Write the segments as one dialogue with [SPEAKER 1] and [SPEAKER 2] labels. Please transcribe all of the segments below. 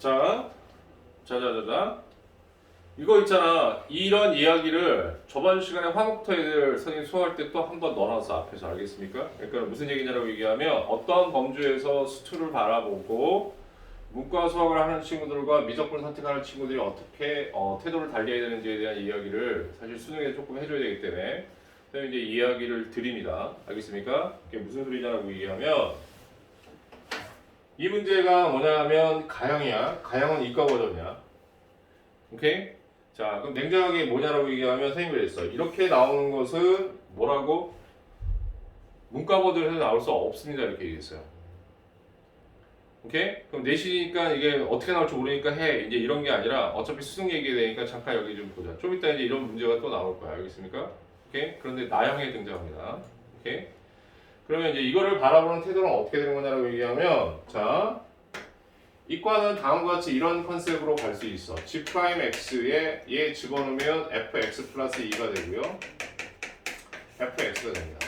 [SPEAKER 1] 자, 자자자자. 이거 있잖아. 이런 이야기를 저번 시간에 화목토 애들 선생님 수업할 때 또 한 번 넣어놨어. 앞에서 알겠습니까? 그러니까 무슨 얘기냐고 얘기하면 어떤 범주에서 수투를 바라보고 문과 수학을 하는 친구들과 미적분을 선택하는 친구들이 어떻게 태도를 달리해야 되는지에 대한 이야기를 사실 수능에 조금 해줘야 되기 때문에 선생님 이제 이야기를 드립니다. 알겠습니까? 이게 무슨 소리냐고 얘기하면 이 문제가 뭐냐면 가형이야. 가형은 이과 버전이야. 오케이? 자, 그럼 냉정하게 뭐냐라고 얘기하면 선생님이 그랬어. 이렇게 나오는 것은 뭐라고? 문과 버전에서 나올 수 없습니다. 이렇게 얘기했어요. 오케이? 그럼 내신이니까 이게 어떻게 나올지 모르니까 해. 이제 이런 게 아니라 어차피 수능 얘기가 되니까 잠깐 여기 좀 보자. 좀 이따 이제 이런 문제가 또 나올 거야. 알겠습니까? 오케이? 그런데 나형에 등장합니다. 오케이? 그러면 이제 이거를 바라보는 태도는 어떻게 되는 거냐라고 얘기하면 자, 이과는 다음과 같이 이런 컨셉으로 갈 수 있어. G'X에 얘 집어넣으면 fx 플러스 2가 되고요. fx가 됩니다.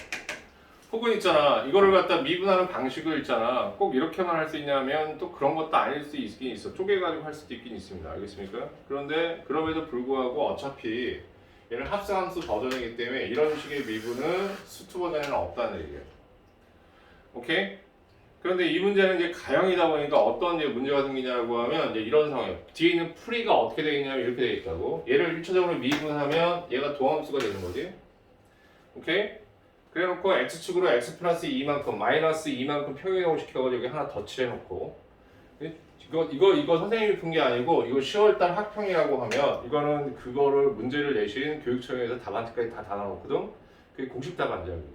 [SPEAKER 1] 혹은 있잖아. 이거를 갖다 미분하는 방식을 있잖아. 꼭 이렇게만 할 수 있냐면 또 그런 것도 아닐 수 있긴 있어. 쪼개가지고 할 수도 있긴 있습니다. 알겠습니까? 그런데 그럼에도 불구하고 어차피 얘는 합성함수 버전이기 때문에 이런 식의 미분은 수투 버전에는 없다는 얘기예요. 오케이? 그런데 이 문제는 이제 가형이다 보니까 어떤 이제 문제가 생기냐고 하면 이제 이런 상황이에요. 뒤에 있는 풀이가 어떻게 되어 있냐면 이렇게 되어 있다고. 얘를 1차적으로 미분하면 얘가 도함수가 되는 거지. 오케이? 그래 놓고 x축으로 x 플러스 2만큼 마이너스 2만큼 평행이동을 시켜가지고 여기 하나 더 칠해놓고 이거 선생님이 푼 게 아니고 이거 10월달 학평이라고 하면 이거는 그거를 문제를 내신 교육청에서 답안지까지 다 달아놓거든. 그게 공식 답안지야. 그게.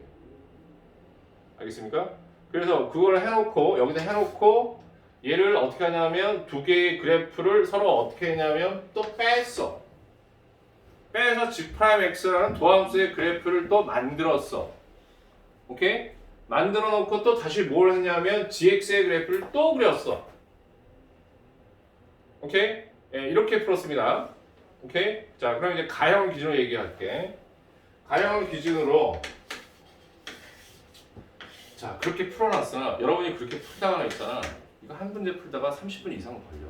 [SPEAKER 1] 알겠습니까? 그래서 그걸 해놓고 여기다 해놓고 얘를 어떻게 하냐면 두 개의 그래프를 서로 어떻게 했냐면 또 뺐어. 빼서 G'X라는 도함수의 그래프를 또 만들었어. 오케이? 만들어 놓고 또 다시 뭘 했냐면 GX의 그래프를 또 그렸어. 오케이? 예, 이렇게 풀었습니다. 오케이? 자, 그럼 이제 가형 기준으로 얘기할게. 가형 기준으로 자, 그렇게 풀어놨으나 여러분이 그렇게 풀다가 있잖아. 이거 한 문제 풀다가 30분 이상 걸려.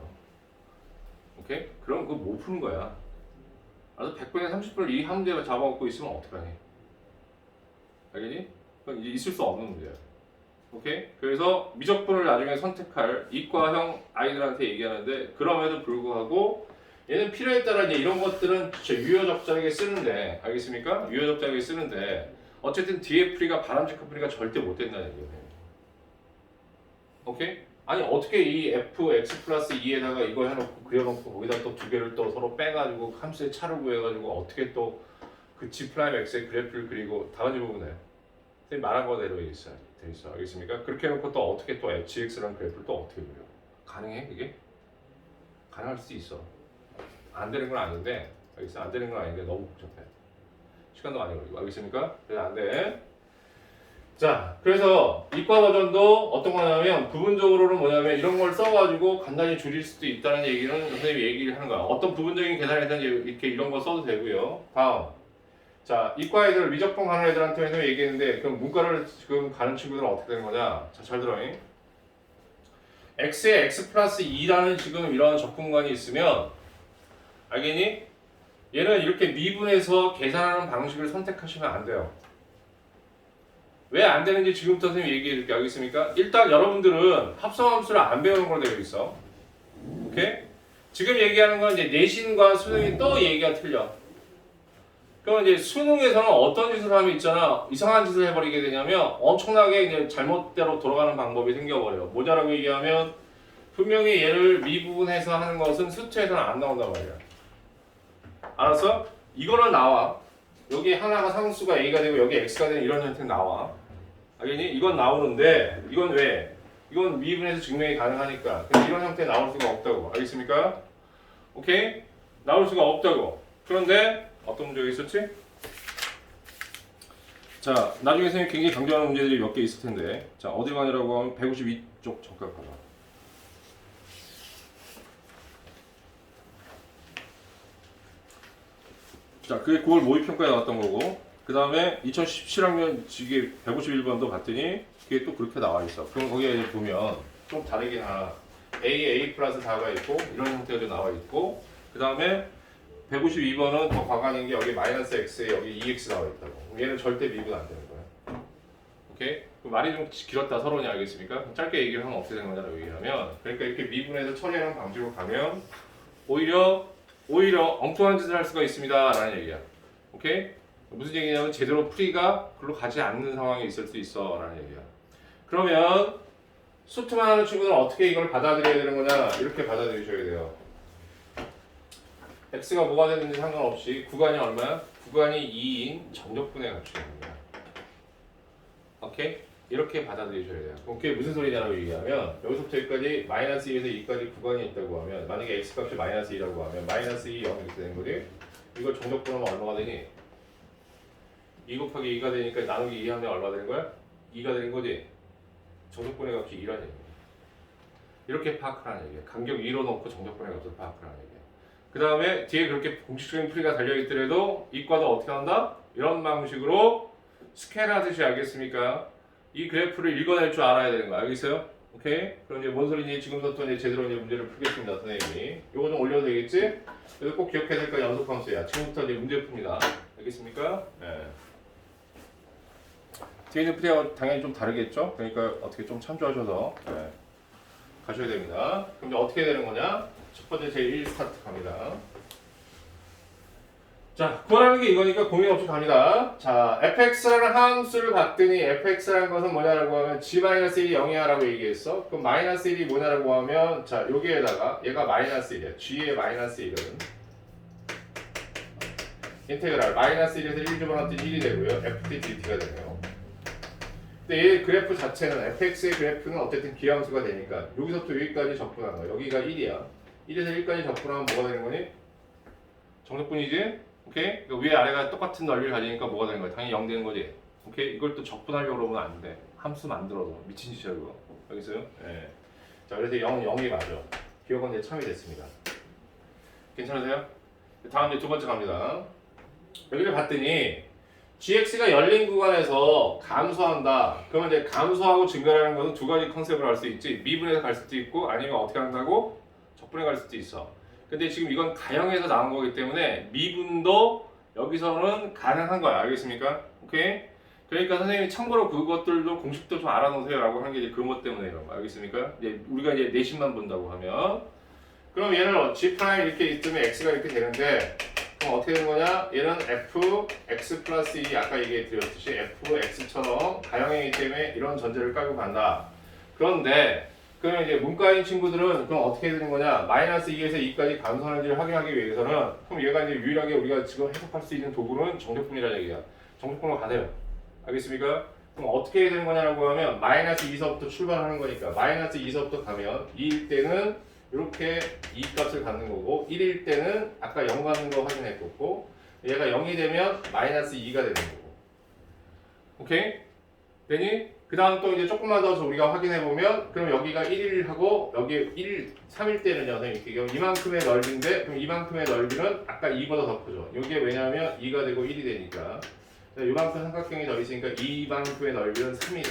[SPEAKER 1] 오케이? 그럼 그거 못 푸는 거야. 그래서 100분에 30분을 이 한 문제가 잡아먹고 있으면 어떡하니? 알겠니? 그건 이제 있을 수 없는 문제야. 오케이? 그래서 미적분을 나중에 선택할 이과형 아이들한테 얘기하는데 그럼에도 불구하고 얘는 필요에 따라 이제 이런 것들은 유효적절하게 쓰는데 알겠습니까? 유효적절하게 쓰는데 어쨌든 뒤에 풀이가 바람직한 풀이가 절대 못 된다는 얘기예요. 오케이? 아니 어떻게 이 fx 플러스 2에다가 이거 해놓고 그려놓고 거기다 또 두 개를 또 서로 빼가지고 함수의 차를 구해가지고 어떻게 또 그 G'X의 그래프를 그리고 다 가지고 보면 돼. 선생님 말한 거대로 돼 있어. 알겠습니까? 그렇게 해놓고 또 어떻게 또 GX라는 그래프를 또 어떻게 그려? 가능해 이게? 가능할 수 있어. 안 되는 건 아닌데 알겠어? 안 되는 건 아닌데 너무 복잡해. 시간도 많이 걸리고 알겠습니까? 그래서 안 돼. 자, 그래서 이과 버전도 어떤 거냐면 부분적으로는 뭐냐면 이런 걸 써가지고 간단히 줄일 수도 있다는 얘기는 선생님이 얘기를 하는 거야. 어떤 부분적인 계산에 대한 이렇게 이런 거 써도 되고요. 다음. 자, 이과 애들 미적분 가는 애들한테 해서 얘기했는데 그럼 문과를 지금 가는 친구들은 어떻게 되는 거냐? 자, 잘 들어잉. x에 x 플러스 2라는 지금 이런 적분관이 있으면 알겠니? 얘는 이렇게 미분해서 계산하는 방식을 선택하시면 안 돼요. 왜 안 되는지 지금부터 선생님이 얘기해 줄게. 알겠습니까? 일단 여러분들은 합성함수를 안 배우는 걸로 되어 있어. 오케이? 지금 얘기하는 건 이제 내신과 수능이 또 얘기가 틀려. 그럼 이제 수능에서는 어떤 짓을 하면 있잖아. 이상한 짓을 해버리게 되냐면 엄청나게 이제 잘못대로 돌아가는 방법이 생겨버려. 뭐냐라고 얘기하면 분명히 얘를 미분해서 하는 것은 수투에서는 안 나온단 말이야. 알았어? 이거는 나와. 여기 하나가 상수가 a가 되고 여기 x가 되는 이런 형태는 나와. 알겠니? 이건 나오는데 이건 왜? 이건 미분해서 증명이 가능하니까. 근데 이런 형태 나올 수가 없다고. 알겠습니까? 오케이? 나올 수가 없다고. 그런데 어떤 문제가 있었지? 자, 나중에 선생님이 굉장히 강조하는 문제들이 몇 개 있을 텐데 자, 어디 가냐라고 하면 152쪽 정각 가자. 자, 그게 9월 모의평가에 나왔던 거고 그 다음에 2017학년 이게 151번도 봤더니 그게 또 그렇게 나와 있어. 그럼 거기에 이제 보면 좀 다르긴 하나 A 플러스 4가 있고 이런 형태가 좀 나와 있고 그 다음에 152번은 더 과간인 게 여기 마이너스 x에 여기 2x 나와 있다고. 얘는 절대 미분 안 되는 거야. 오케이? 말이 좀 길었다 서론이 알겠습니까? 짧게 얘기를 하면 어떻게 되는 거냐고 얘기하면 그러니까 이렇게 미분해서 처리하는 방식으로 가면 오히려 엉뚱한 짓을 할 수가 있습니다 라는 얘기야. 오케이? 무슨 얘기냐면 제대로 풀이가 글로 가지 않는 상황이 있을 수 있어 라는 얘기야. 그러면 수트만 하는 친구는 어떻게 이걸 받아들여야 되는 거냐? 이렇게 받아들이셔야 돼요. x가 뭐가 되는지 상관없이 구간이 얼마야? 구간이 2인 정적분의 값이 되는 거야. 오케이? 이렇게 받아들이셔야 돼요. 그럼 그게 무슨 소리냐고 얘기하면 여기서부터 여기까지 마이너스 2에서 2까지 구간이 있다고 하면 만약에 x 값이 마이너스 2라고 하면 마이너스 2, 0 이렇게 되는 거지? 이걸 정적분하면 얼마가 되니? 2 곱하기 2가 되니까 나누기 2 하면 얼마 되는 거야? 2가 되는 거지? 정적분의 값이 2라는 얘기야. 이렇게 파악하라는 얘기야. 간격 2로 놓고 정적분의 값을 파악하라는 얘기야. 그 다음에 뒤에 그렇게 공식적인 풀이가 달려있더라도 이과도 어떻게 한다? 이런 방식으로 스케일 하듯이 알겠습니까? 이 그래프를 읽어낼 줄 알아야 되는 거야. 알겠어요? 오케이? 그럼 이제 뭔 소리인지 지금부터 이제 제대로 이제 문제를 풀겠습니다, 선생님이. 요거 좀 올려도 되겠지? 그래서 꼭 기억해야 될 거 연속함수야. 지금부터 이제 문제 풉니다. 알겠습니까? 네. 뒤에 있는 풀이하고 당연히 좀 다르겠죠? 그러니까 어떻게 좀 참조하셔서 네. 가셔야 됩니다. 그럼 이제 어떻게 되는 거냐? 첫 번째 제1 스타트 갑니다. 자, 구하라는 게 이거니까 고민 없이 갑니다. 자, fx라는 함수를 봤더니 fx라는 것은 뭐냐라고 하면 g-1이 0이야 라고 얘기했어. 그럼 마이너스 1이 뭐냐라고 하면 자, 여기에다가 얘가 마이너스 1이야. g의 마이너스 1은 인테그랄 마이너스 1에서 1 집어넣었더니 1이 되고요. ft dt가 되네요. 근데 얘 그래프 자체는 fx의 그래프는 어쨌든 기함수가 되니까 여기서부터 여기까지 접근한 거야. 여기가 1이야. 1에서 1까지 접근하면 뭐가 되는 거니? 정적분이지? 오케이? 그러니까 위에 아래가 똑같은 넓이를 가지니까 뭐가 되는 거야? 당연히 0 되는 거지. 오케이? 이걸 또 적분하려고 그러면 안 돼. 함수 만들어서 미친 짓이야 그거. 알겠어요? 예. 자, 그래서 0이 맞아. 기억은 이제 참이 됐습니다. 괜찮으세요? 다음 이제 두 번째 갑니다. 여기를 봤더니 gx가 열린 구간에서 감소한다. 그러면 이제 감소하고 증가하는 것은 두 가지 컨셉으로 할 수 있지. 미분해서 갈 수도 있고 아니면 어떻게 한다고? 적분해 갈 수도 있어. 근데 지금 이건 가형에서 나온 거기 때문에 미분도 여기서는 가능한 거야. 알겠습니까? 오케이? 그러니까 선생님이 참고로 그것들도 공식도 좀 알아놓으세요 라고 하는 게 이제 그것 때문에 이런 거. 알겠습니까? 이제 우리가 이제 내신만 본다고 하면 그럼 얘는 g' 이렇게 있으면 x가 이렇게 되는데 그럼 어떻게 되는 거냐? 얘는 fx 플러스 2 아까 얘기해 드렸듯이 fx처럼 가형이기 때문에 이런 전제를 깔고 간다. 그런데 그러면 이제 문과인 친구들은 그럼 어떻게 되는 거냐? 마이너스 2에서 2까지 감소하는지를 확인하기 위해서는 그럼 얘가 이제 유일하게 우리가 지금 해석할 수 있는 도구는 정적분이라는 얘기야. 정적분으로 가세요. 알겠습니까? 그럼 어떻게 해야 되는 거냐라고 하면 마이너스 2서부터 출발하는 거니까 마이너스 2서부터 가면 2일 때는 이렇게 2 값을 갖는 거고 1일 때는 아까 0 갖는 거 확인했고 얘가 0이 되면 마이너스 2가 되는 거고 오케이? 되니? 그 다음 또 이제 조금만 더 우리가 확인해 보면 그럼 여기가 1하고 여기 3일 때는요 선생님 이만큼의 넓이인데 그럼 이만큼의 넓이는 아까 2보다 더 크죠. 이게 왜냐하면 2가 되고 1이 되니까 이만큼 삼각형이 더 있으니까 이만큼의 넓이는 3이 돼.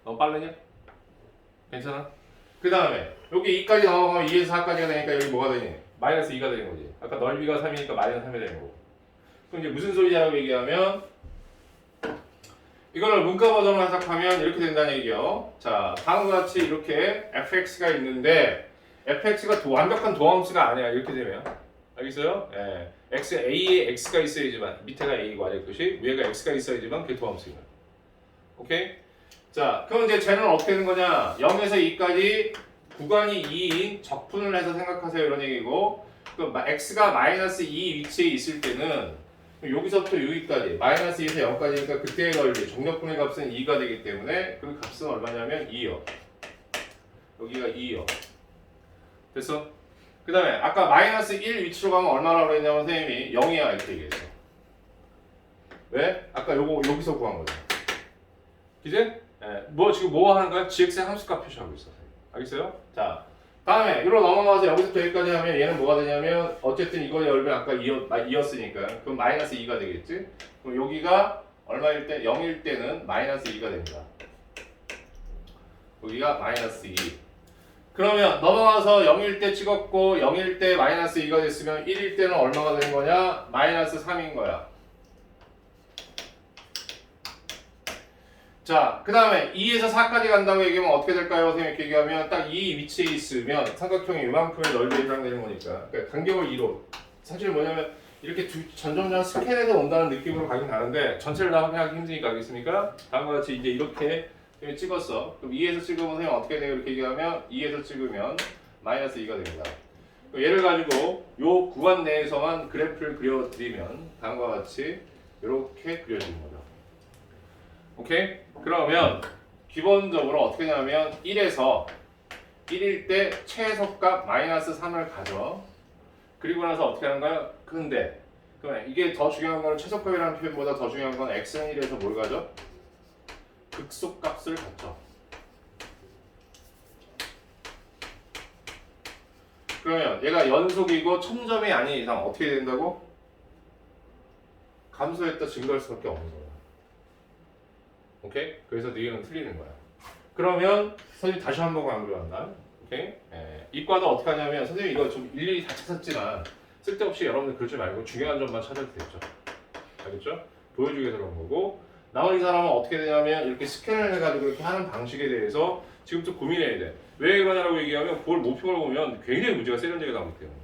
[SPEAKER 1] 너무 빠르냐? 괜찮아? 그 다음에 여기 2까지 넘어가면 2에서 4까지가 되니까 여기 뭐가 되니? 마이너스 2가 되는 거지. 아까 넓이가 3이니까 마이너스 3이 되는 거고. 그럼 이제 무슨 소리냐고 얘기하면 이거를 문과 버전으로 해석하면 이렇게 된다는 얘기요. 자, 다음과 같이 이렇게 fx가 있는데 fx가 완벽한 도함수가 아니야. 이렇게 되면 알겠어요? 예. a에 x가 있어야지만 밑에가 a고 알겠듯이 위에가 x가 있어야지만 그게 도함수인 거야. 오케이? 자, 그럼 이제 쟤는 어떻게 되는 거냐? 0에서 2까지 구간이 2인 적분을 해서 생각하세요. 이런 얘기고 그 x가 마이너스 2 위치에 있을 때는 여기서부터 여기까지 마이너스 2에서 0까지니까 그때의 넓이 정적분의 값은 2가 되기 때문에 그 값은 얼마냐면 2요. 여기가 2요. 됐어? 그 다음에 아까 마이너스 1 위치로 가면 얼마라고 그랬냐면 선생님이 0이야 이렇게 얘기했어. 왜? 아까 요거 여기서 구한 거죠. 그지? 예. 뭐 지금 뭐 하는 거야? gx의 함수값 표시하고 있어. 알겠어요? 자, 다음에 이로 넘어가서 여기서부터 여기까지 하면 얘는 뭐가 되냐면 어쨌든 이거의 넓이 아까 2였으니까 그럼 마이너스 2가 되겠지? 그럼 여기가 얼마일 때? 0일 때는 마이너스 2가 됩니다. 여기가 마이너스 2. 그러면 넘어가서 0일 때 찍었고 0일 때 마이너스 2가 됐으면 1일 때는 얼마가 되는 거냐? 마이너스 3인 거야. 자, 그 다음에 2에서 4까지 간다고 얘기하면 어떻게 될까요? 선생님 이렇게 얘기하면 딱 이 위치에 있으면 삼각형이 이만큼의 넓이에 해당되는 거니까. 그러니까 간격을 2로. 사실 뭐냐면 이렇게 점점 스캔해서 온다는 느낌으로 가긴 가는데 전체를 다 확인하기 힘드니까 알겠습니까? 다음과 같이 이제 이렇게 찍었어. 그럼 2에서 찍으면 선생님 어떻게 돼요? 이렇게 얘기하면 2에서 찍으면 마이너스 2가 됩니다. 얘를 가지고 요 구간 내에서만 그래프를 그려드리면 다음과 같이 이렇게 그려지는 거죠. 오케이? 그러면 기본적으로 어떻게 하냐면 1에서 1일 때 최소값 마이너스 3을 가져. 그리고 나서 어떻게 하는 거야? 근데 이게 더 중요한 건 최소값이라는 표현보다 더 중요한 건 x는 1에서 뭘 가져? 극소값을 갖죠. 그러면 얘가 연속이고 첨점이 아닌 이상 어떻게 된다고? 감소했다 증가할 수밖에 없는 거야. 오케이? 그래서 니은 틀리는 거야. 그러면 선생님 다시 한번 강조한다. 오케이? 이과도 어떻게 하냐면 선생님 이거 좀 일일이 다 찾았지만 쓸데없이 여러분들 그러지 말고 중요한 점만 찾아도 되죠. 알겠죠? 보여주기 위해서 그런 거고 나머지 사람은 어떻게 되냐면 이렇게 스캔을 해가지고 이렇게 하는 방식에 대해서 지금부터 고민해야 돼. 왜 그러냐라고 얘기하면 그걸 모평을 보면 굉장히 문제가 세련되게 나오기 때문에.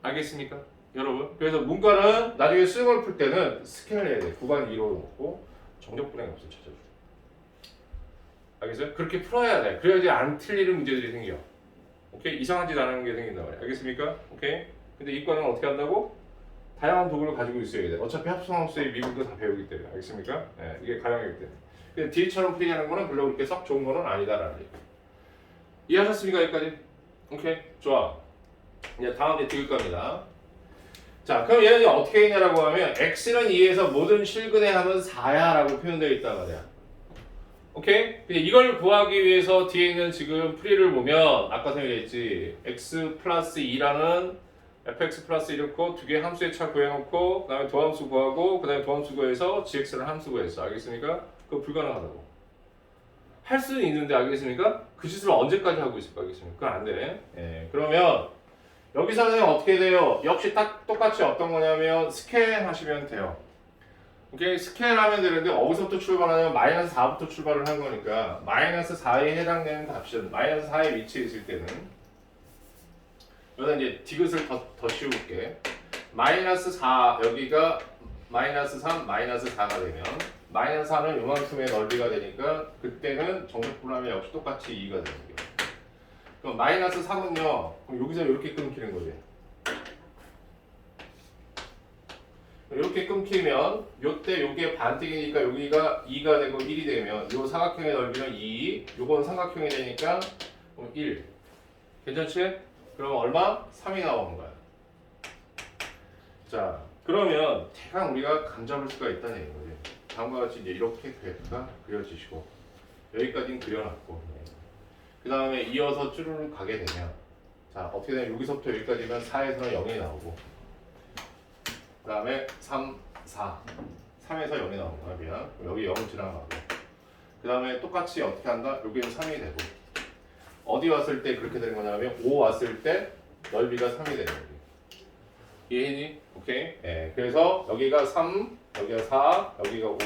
[SPEAKER 1] 알겠습니까? 여러분? 그래서 문과는 나중에 수능을 풀 때는 스캔을 해야 돼. 구간 2로 놓고 정적분해 값을 찾아줘. 알겠어요? 그렇게 풀어야 돼. 그래야지 안 틀리는 문제들이 생겨. 오케이? 이상한 짓 안 하는 게 생긴단 말이야. 알겠습니까? 오케이? 근데 이과는 어떻게 한다고? 다양한 도구를 가지고 있어야 돼. 어차피 합성함수의 미분도 다 배우기 때문에. 알겠습니까? 이게 가형이기 때문에. 근데 D처럼 풀이하는 거는 별로 그렇게 썩 좋은 거는 아니다라는 얘기. 이해하셨습니까? 여기까지? 오케이? 좋아. 이제 다음 이제 디귿과입니다. 자, 그럼 얘는 어떻게 했냐라고 하면 x는 2에서 모든 실근의 합은 4야 라고 표현되어 있단 말이야. 오케이? 근데 이걸 구하기 위해서 뒤에 있는 지금 풀이를 보면 아까 설명했지 x 플러스 2라는 fx 플러스 이렇고 두 개 함수의 차 구해놓고 그 다음에 도함수 구하고 그 다음에 도함수 구해서 gx를 함수 구했어. 알겠습니까? 그거 불가능하다고. 할 수는 있는데 알겠습니까? 그 짓을 언제까지 하고 있을까? 알겠습니까? 그건 안 돼. 그러면 여기서는 어떻게 돼요? 역시 딱 똑같이 어떤 거냐면 스캔 하시면 돼요. 오케이? 스캔하면 되는데 어디서부터 출발하냐면 마이너스 4부터 출발을 한 거니까 마이너스 4에 해당되는 답은 마이너스 4에 위치해 있을 때는 여기다 이제 디귿을 더 씌울게. 마이너스 4 여기가 마이너스 3 마이너스 4가 되면 마이너스 4는 요만큼의 넓이가 되니까 그때는 정적분하면 역시 똑같이 2가 되는 거예요. 그럼 마이너스 3은요 그럼 여기서 이렇게 끊기는 거지. 이렇게 끊기면 요때 요게 반대기니까 여기가 2가 되고 1이 되면 요 사각형의 넓이는 2 요건 삼각형이 되니까 1 괜찮지? 그러면 얼마? 3이 나오는 거야. 자 그러면 대강 우리가 감잡을 수가 있다는 얘기인 거지. 다음과 같이 이제 이렇게 그래프가 그려지시고 여기까지는 그려놨고 그 다음에 이어서 쭈루룩 가게 되면 자 어떻게 되면 여기서부터 여기까지면 4에서는 0이 나오고 그 다음에 3, 4 3에서 0이 나오는 거야. 미안. 여기 0을 지나가고 그 다음에 똑같이 어떻게 한다? 여기는 3이 되고 어디 왔을 때 그렇게 되는 거냐면 5 왔을 때 넓이가 3이 되는 거지. 이해했니? 오케이? 그래서 여기가 3 여기가 4 여기가 5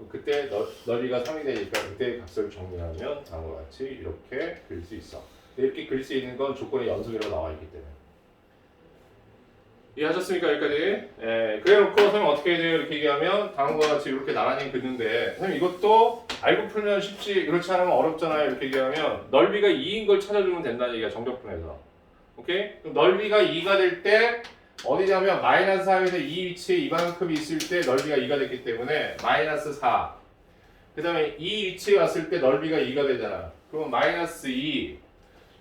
[SPEAKER 1] 그때 넓이가 3이 되니까 그때 값을 정리하면 다음과 같이 이렇게 그릴 수 있어. 이렇게 그릴 수 있는 건 조건의 연속이라고 나와 있기 때문에. 이해하셨습니까? 여기까지? 그래놓고 선생님 어떻게 해야 돼요? 이렇게 얘기하면 다음과 같이 이렇게 나란히 긋는데 선생님 이것도 알고 풀면 쉽지 그렇지 않으면 어렵잖아요. 이렇게 얘기하면 넓이가 2인 걸 찾아주면 된다는 얘기야. 정적분에서. 오케이? 그럼 넓이가 2가 될 때 어디냐면 마이너스 4에서 2 위치에 이만큼이 있을 때 넓이가 2가 됐기 때문에 마이너스 4 그 다음에 2 위치에 왔을 때 넓이가 2가 되잖아. 그러면 마이너스 2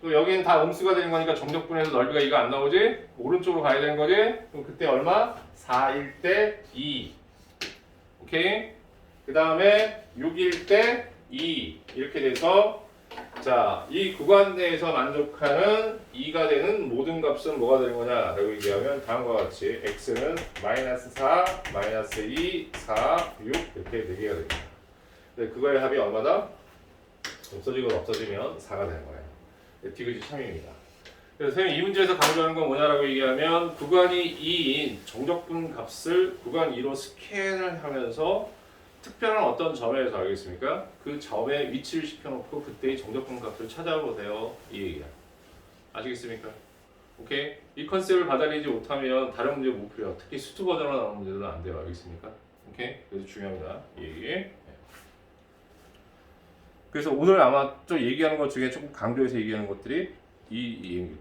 [SPEAKER 1] 또 여기는 다 음수가 되는 거니까 정적분에서 넓이가 2가 안 나오지? 오른쪽으로 가야 되는 거지? 그럼 그때 얼마? 4일 때 2 오케이? 그 다음에 6일 때 2 이렇게 돼서 자, 이 구간 내에서 만족하는 2가 되는 모든 값은 뭐가 되는 거냐 라고 얘기하면 다음과 같이 x는 마이너스 4, 마이너스 2, 4, 6 이렇게 4개가 됩니다. 그거의 합이 얼마다? 없어지고 없어지면 4가 되는 거예요. 디귿이 참입니다. 그래서 선생님 이 문제에서 강조하는 건 뭐냐라고 얘기하면 구간이 2인 정적분 값을 구간 2로 스캔을 하면서 특별한 어떤 점에서 알겠습니까? 그 점에 위치를 시켜놓고 그때의 정적분 값을 찾아보세요. 이 얘기야. 아시겠습니까? 오케이? 이 컨셉을 받아내지 못하면 다른 문제 못 풀려. 특히 수트 버전으로 나오는 문제들은 안 돼요. 알겠습니까? 오케이? 그래서 중요합니다. 이 얘기. 네. 그래서 오늘 아마 좀 얘기하는 것 중에 조금 강조해서 얘기하는 것들이 이 얘기일 거예요.